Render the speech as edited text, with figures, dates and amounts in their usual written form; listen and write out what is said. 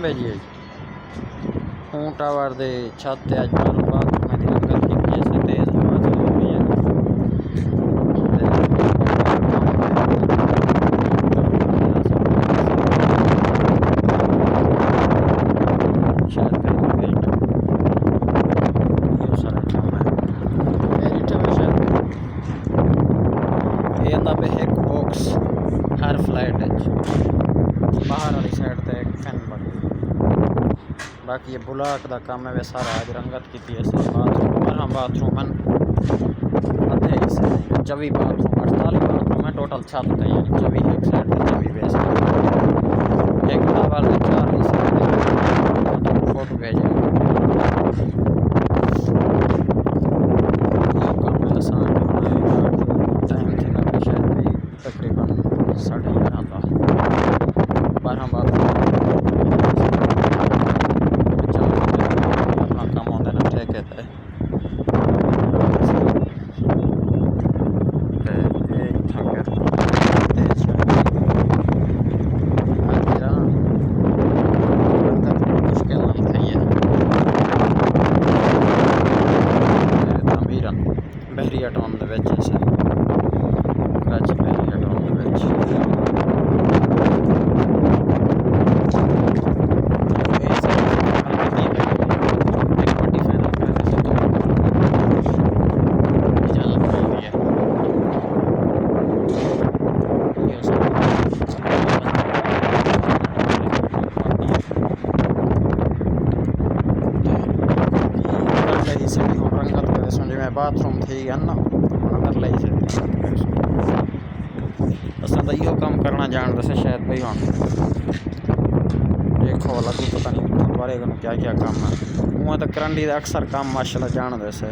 भेजिए हूँ टावर दे छत अज बाथरूम की रंगत की से तेज हवा चल रही है। बॉक्स हर फ्लैट बाहर वाली साइड ते एक फैन लगी, बाकी ये ब्लॉक का काम है वे सारा आज रंगत की बाथरूम हाँ बाथरूम अद्धे हिस्से 24 बाथरूम 48 बाथरूम है टोटल छत है यानी 24 एक साइड पे 24 बेस एक टावर 4 हिस्से फोटो भेजे टाइम थी ना शायद भी तकरीबन 11:30 का 12 बाथरूम अपना काम होता है ठेके थे बहरिया टाउन कराची बहरिया टाउन बाथरूम थी ना कर ली असा तो यो काम करना जानते से शायद भाई हम देखो अलग पता नहीं बारे क्या क्या काम है वहाँ तो करंडी अक्सर काम माशाल्लाह जानते से।